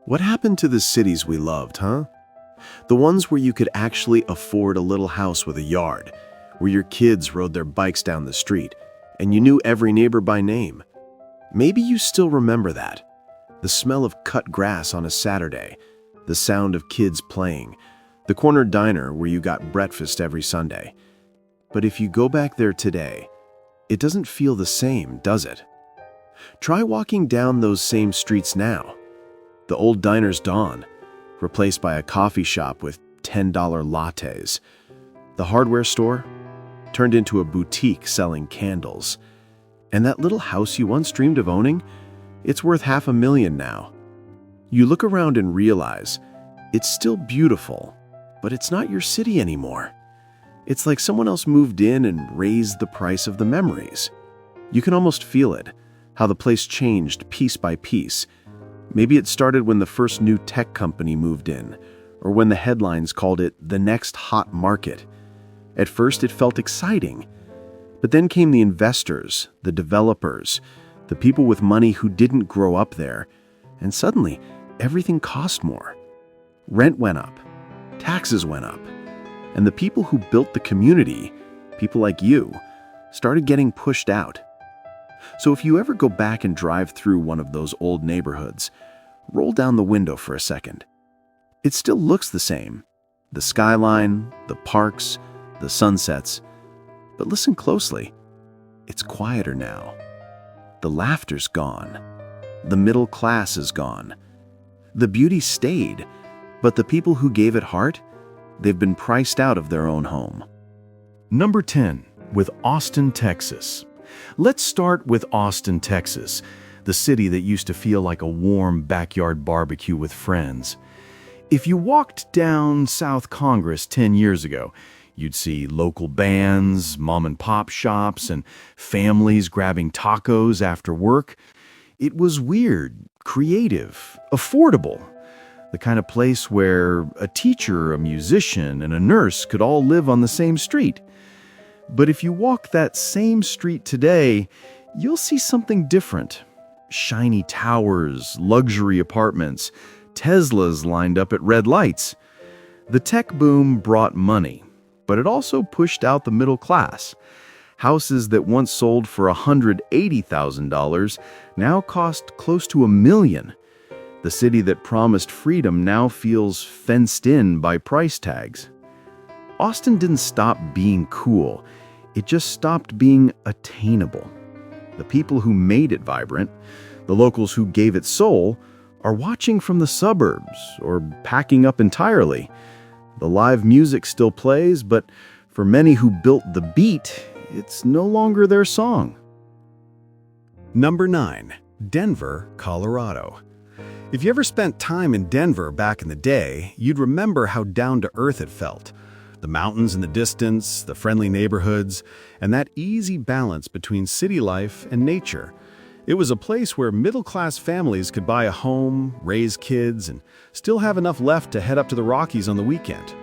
What happened to the cities we loved, huh? The ones where you could actually afford a little house with a yard, where your kids rode their bikes down the street, and you knew every neighbor by name. Maybe you still remember that. The smell of cut grass on a Saturday, the sound of kids playing, the corner diner where you got breakfast every Sunday. But if you go back there today, it doesn't feel the same, does it? Try walking down those same streets now. The old diner's gone, replaced by a coffee shop with $10 lattes. The hardware store turned into a boutique selling candles. And that little house you once dreamed of owning, it's worth $500,000 now. You look around and realize it's still beautiful, but it's not your city anymore. It's like someone else moved in and raised the price of the memories. You can almost feel it, how the place changed piece by piece. Maybe it started when the first new tech company moved in, or when the headlines called it the next hot market. At first it felt exciting, but then came the investors, the developers, the people with money who didn't grow up there, and suddenly everything cost more. Rent went up, taxes went up, and the people who built the community, people like you, started getting pushed out. So if you ever go back and drive through one of those old neighborhoods, roll down the window for a second. It still looks the same. The skyline, the parks, the sunsets. But listen closely. It's quieter now. The laughter's gone. The middle class is gone. The beauty stayed, but the people who gave it heart, they've been priced out of their own home. Number 10, with Austin, Texas. Let's start with Austin, Texas, the city that used to feel like a warm backyard barbecue with friends. If you walked down South Congress 10 years ago, you'd see local bands, mom-and-pop shops, and families grabbing tacos after work. It was weird, creative, affordable. The kind of place where a teacher, a musician, and a nurse could all live on the same street. But if you walk that same street today, you'll see something different. Shiny towers, luxury apartments, Teslas lined up at red lights. The tech boom brought money, but it also pushed out the middle class. Houses that once sold for $180,000 now cost close to $1 million. The city that promised freedom now feels fenced in by price tags. Austin didn't stop being cool. It just stopped being attainable. The people who made it vibrant, the locals who gave it soul, are watching from the suburbs or packing up entirely. The live music still plays, but for many who built the beat, it's no longer their song. Number 9, Denver, Colorado. If you ever spent time in Denver back in the day, you'd remember how down-to-earth it felt. The mountains in the distance, the friendly neighborhoods, and that easy balance between city life and nature. It was a place where middle-class families could buy a home, raise kids, and still have enough left to head up to the Rockies on the weekend.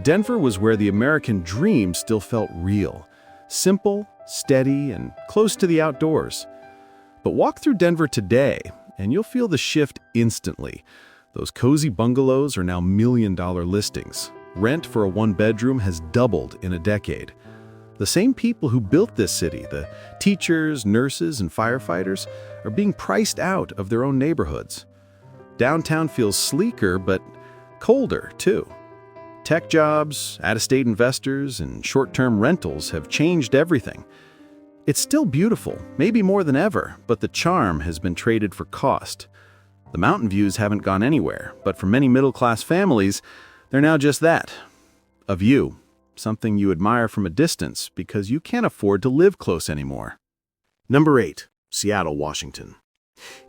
Denver was where the American dream still felt real. Simple, steady, and close to the outdoors. But walk through Denver today, and you'll feel the shift instantly. Those cozy bungalows are now million-dollar listings. Rent for a one-bedroom has doubled in a decade. The same people who built this city, the teachers, nurses, and firefighters, are being priced out of their own neighborhoods. Downtown feels sleeker, but colder, too. Tech jobs, out-of-state investors, and short-term rentals have changed everything. It's still beautiful, maybe more than ever, but the charm has been traded for cost. The mountain views haven't gone anywhere, but for many middle-class families, they're now just that, a view, something you admire from a distance because you can't afford to live close anymore. Number 8, Seattle, Washington.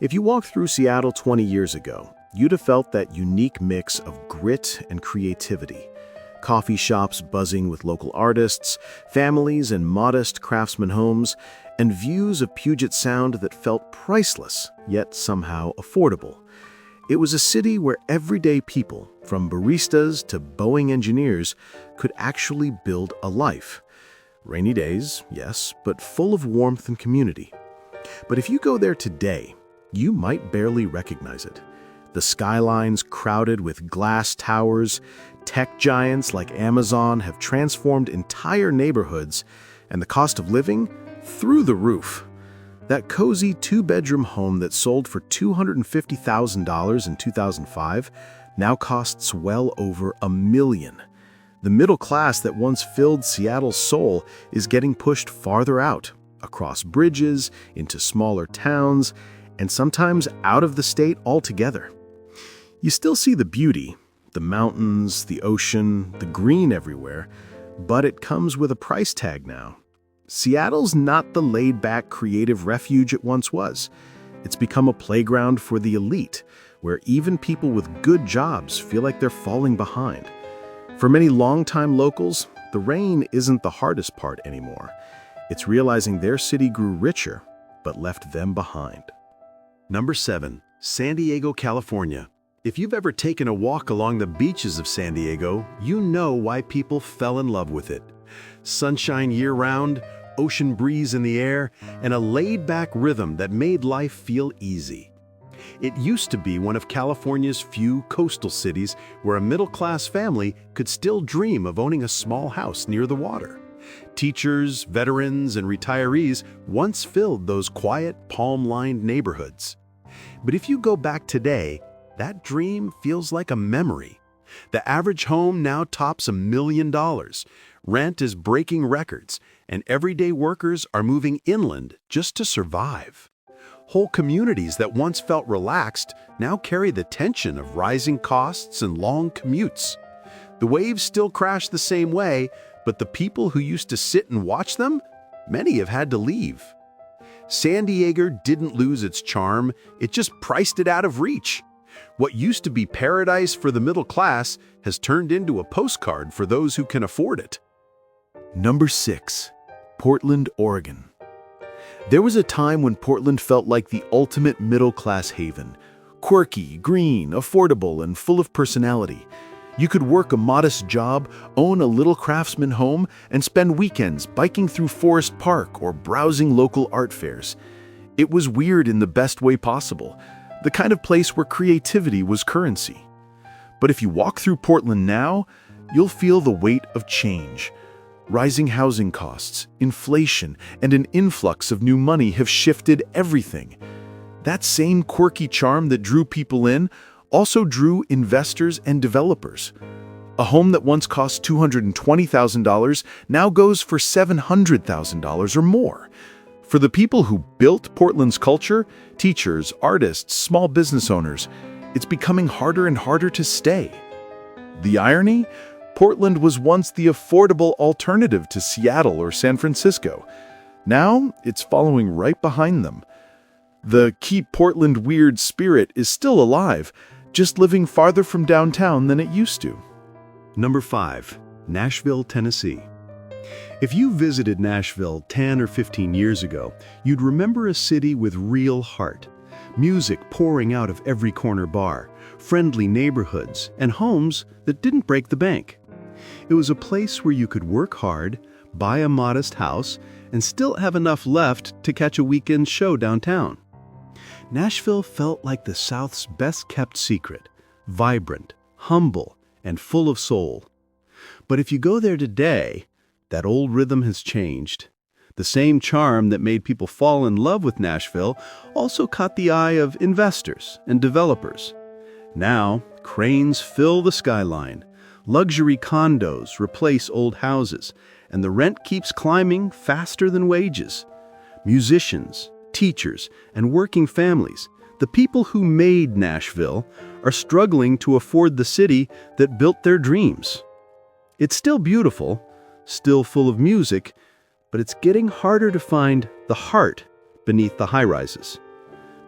If you walked through Seattle 20 years ago, you'd have felt that unique mix of grit and creativity. Coffee shops buzzing with local artists, families in modest craftsman homes, and views of Puget Sound that felt priceless, yet somehow affordable. It was a city where everyday people, from baristas to Boeing engineers, could actually build a life. Rainy days, yes, but full of warmth and community. But if you go there today, you might barely recognize it. The skylines crowded with glass towers, tech giants like Amazon have transformed entire neighborhoods, and the cost of living through the roof. That cozy two-bedroom home that sold for $250,000 in 2005 now costs well over $1 million. The middle class that once filled Seattle's soul is getting pushed farther out, across bridges, into smaller towns, and sometimes out of the state altogether. You still see the beauty, the mountains, the ocean, the green everywhere, but it comes with a price tag now. Seattle's not the laid-back creative refuge it once was. It's become a playground for the elite, where even people with good jobs feel like they're falling behind. For many longtime locals, the rain isn't the hardest part anymore. It's realizing their city grew richer, but left them behind. Number 7. San Diego, California. If you've ever taken a walk along the beaches of San Diego, you know why people fell in love with it. Sunshine year-round, ocean breeze in the air, and a laid-back rhythm that made life feel easy. It used to be one of California's few coastal cities where a middle-class family could still dream of owning a small house near the water. Teachers, veterans, and retirees once filled those quiet, palm-lined neighborhoods. But if you go back today, that dream feels like a memory. The average home now tops $1 million. Rent is breaking records, and everyday workers are moving inland just to survive. Whole communities that once felt relaxed now carry the tension of rising costs and long commutes. The waves still crash the same way, but the people who used to sit and watch them, many have had to leave. San Diego didn't lose its charm, it just priced it out of reach. What used to be paradise for the middle class has turned into a postcard for those who can afford it. Number 6. Portland, Oregon. There was a time when Portland felt like the ultimate middle-class haven. Quirky, green, affordable, and full of personality. You could work a modest job, own a little craftsman home, and spend weekends biking through Forest Park or browsing local art fairs. It was weird in the best way possible, the kind of place where creativity was currency. But if you walk through Portland now, you'll feel the weight of change. Rising housing costs, inflation, and an influx of new money have shifted everything. That same quirky charm that drew people in also drew investors and developers. A home that once cost $220,000 now goes for $700,000 or more. For the people who built Portland's culture, teachers, artists, small business owners, it's becoming harder and harder to stay. The irony? Portland was once the affordable alternative to Seattle or San Francisco. Now, it's following right behind them. The keep Portland weird spirit is still alive, just living farther from downtown than it used to. Number 5. Nashville, Tennessee. If you visited Nashville 10 or 15 years ago, you'd remember a city with real heart. Music pouring out of every corner bar, friendly neighborhoods, and homes that didn't break the bank. It was a place where you could work hard, buy a modest house, and still have enough left to catch a weekend show downtown. Nashville felt like the South's best-kept secret, vibrant, humble, and full of soul. But if you go there today, that old rhythm has changed. The same charm that made people fall in love with Nashville also caught the eye of investors and developers. Now, cranes fill the skyline, luxury condos replace old houses, and the rent keeps climbing faster than wages. Musicians, teachers, and working families, the people who made Nashville, are struggling to afford the city that built their dreams. It's still beautiful, still full of music, but it's getting harder to find the heart beneath the high-rises.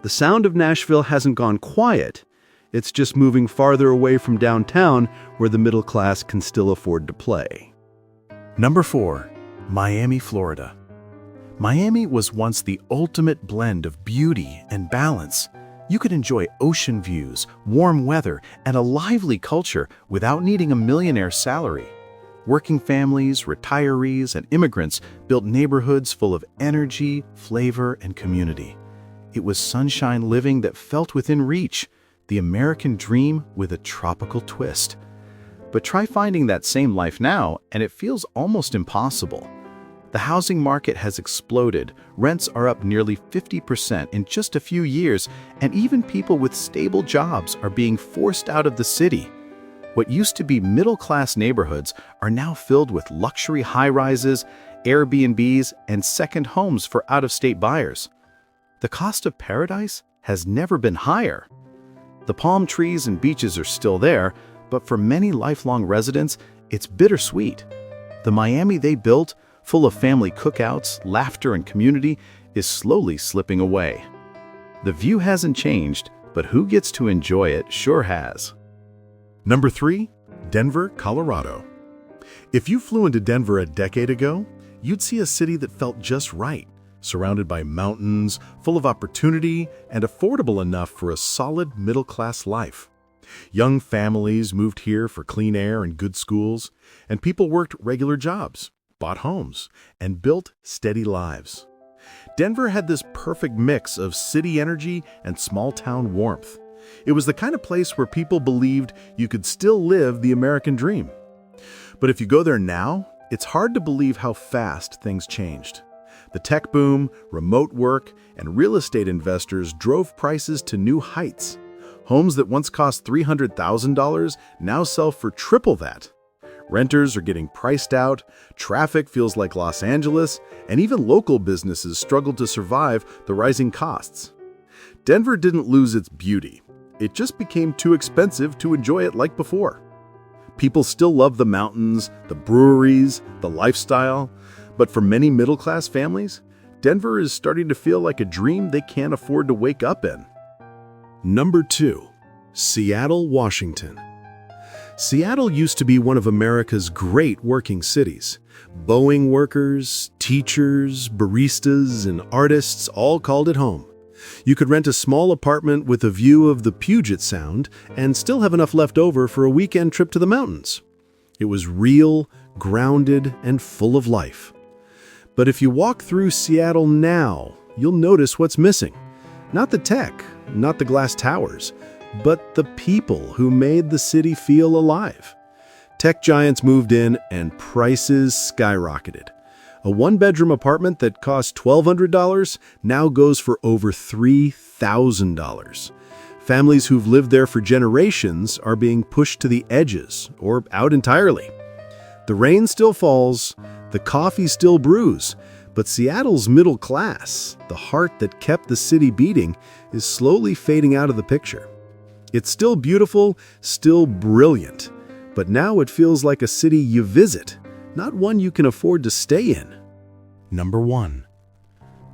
The sound of Nashville hasn't gone quiet, it's just moving farther away from downtown where the middle class can still afford to play. Number 4. Miami, Florida. Miami was once the ultimate blend of beauty and balance. You could enjoy ocean views, warm weather, and a lively culture without needing a millionaire's salary. Working families, retirees, and immigrants built neighborhoods full of energy, flavor, and community. It was sunshine living that felt within reach. the American dream with a tropical twist. But try finding that same life now, and it feels almost impossible. The housing market has exploded, rents are up nearly 50% in just a few years, and even people with stable jobs are being forced out of the city. What used to be middle-class neighborhoods are now filled with luxury high-rises, Airbnbs, and second homes for out-of-state buyers. The cost of paradise has never been higher. The palm trees and beaches are still there, but for many lifelong residents, it's bittersweet. The Miami they built, full of family cookouts, laughter, and community, is slowly slipping away. The view hasn't changed, but who gets to enjoy it sure has. Number 3, Denver, Colorado. If you flew into Denver a decade ago, you'd see a city that felt just right, surrounded by mountains, full of opportunity, and affordable enough for a solid middle-class life. Young families moved here for clean air and good schools, and people worked regular jobs, bought homes, and built steady lives. Denver had this perfect mix of city energy and small-town warmth. It was the kind of place where people believed you could still live the American dream. But if you go there now, it's hard to believe how fast things changed. The tech boom, remote work, and real estate investors drove prices to new heights. Homes that once cost $300,000 now sell for triple that. Renters are getting priced out, traffic feels like Los Angeles, and even local businesses struggle to survive the rising costs. Denver didn't lose its beauty. It just became too expensive to enjoy it like before. People still love the mountains, the breweries, the lifestyle, but for many middle-class families, Denver is starting to feel like a dream they can't afford to wake up in. Number 2, Seattle, Washington. Seattle used to be one of America's great working cities. Boeing workers, teachers, baristas, and artists all called it home. You could rent a small apartment with a view of the Puget Sound and still have enough left over for a weekend trip to the mountains. It was real, grounded, and full of life. But if you walk through Seattle now, you'll notice what's missing. Not the tech, not the glass towers, but the people who made the city feel alive. Tech giants moved in and prices skyrocketed. A one-bedroom apartment that cost $1,200 now goes for over $3,000. Families who've lived there for generations are being pushed to the edges or out entirely. The rain still falls, the coffee still brews, but Seattle's middle class, the heart that kept the city beating, is slowly fading out of the picture. It's still beautiful, still brilliant, but now it feels like a city you visit, not one you can afford to stay in. Number 1,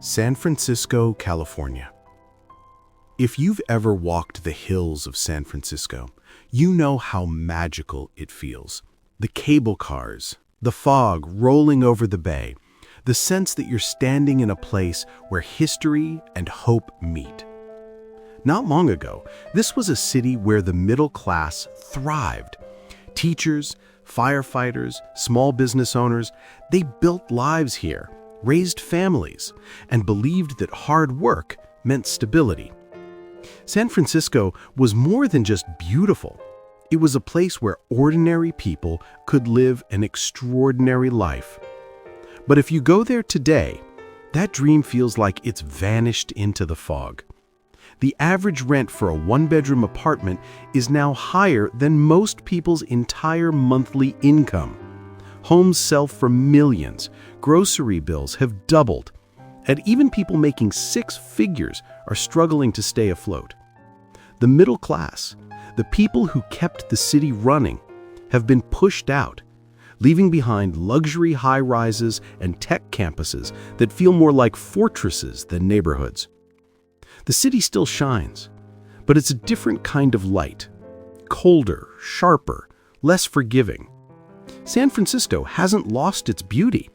San Francisco, California. If you've ever walked the hills of San Francisco, you know how magical it feels. The cable cars, the fog rolling over the bay, the sense that you're standing in a place where history and hope meet. Not long ago, this was a city where the middle class thrived. Teachers, firefighters, small business owners, they built lives here, raised families, and believed that hard work meant stability. San Francisco was more than just beautiful. It was a place where ordinary people could live an extraordinary life. But if you go there today, that dream feels like it's vanished into the fog. The average rent for a one-bedroom apartment is now higher than most people's entire monthly income. Homes sell for millions, grocery bills have doubled, and even people making six figures are struggling to stay afloat. The middle class, the people who kept the city running, have been pushed out, leaving behind luxury high-rises and tech campuses that feel more like fortresses than neighborhoods. The city still shines, but it's a different kind of light. Colder, sharper, less forgiving. San Francisco hasn't lost its beauty,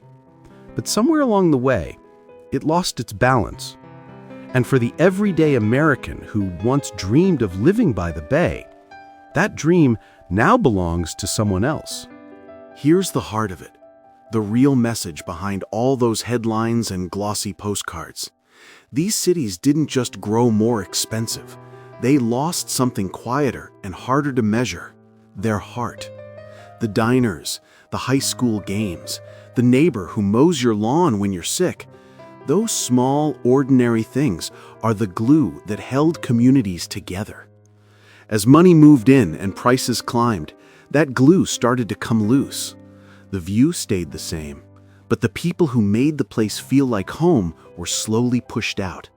but somewhere along the way, it lost its balance. And for the everyday American who once dreamed of living by the bay, that dream now belongs to someone else. Here's the heart of it, the real message behind all those headlines and glossy postcards. These cities didn't just grow more expensive, They lost something quieter and harder to measure: their heart. The diners, the high school games, the neighbor who mows your lawn when you're sick. Those small, ordinary things are the glue that held communities together. As money moved in and prices climbed, that glue started to come loose. The view stayed the same, but the people who made the place feel like home were slowly pushed out.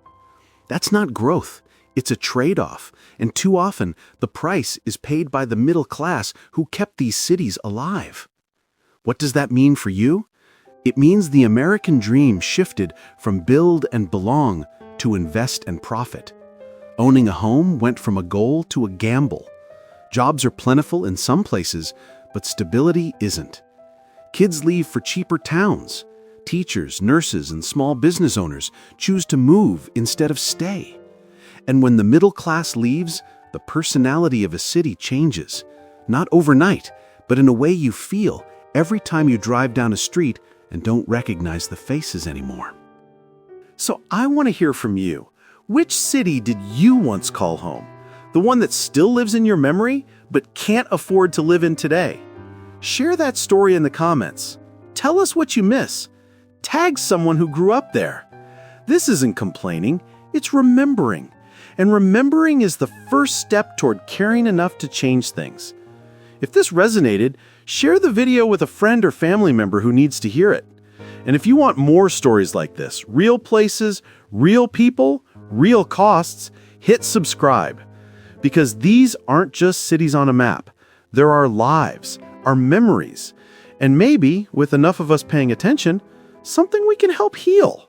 That's not growth, it's a trade-off, and too often the price is paid by the middle class who kept these cities alive. What does that mean for you? It means the American dream shifted from build and belong to invest and profit. Owning a home went from a goal to a gamble. Jobs are plentiful in some places, but stability isn't. Kids leave for cheaper towns. Teachers, nurses, and small business owners choose to move instead of stay. And when the middle class leaves, the personality of a city changes. Not overnight, but in a way you feel every time you drive down a street and don't recognize the faces anymore. So I want to hear from you. Which city did you once call home? The one that still lives in your memory, but can't afford to live in today? Share that story in the comments. Tell us what you miss. Tag someone who grew up there. This isn't complaining, it's remembering. And remembering is the first step toward caring enough to change things. If this resonated, share the video with a friend or family member who needs to hear it. And if you want more stories like this, real places, real people, real costs, hit subscribe. Because these aren't just cities on a map. They're our lives, our memories, and maybe, with enough of us paying attention, something we can help heal.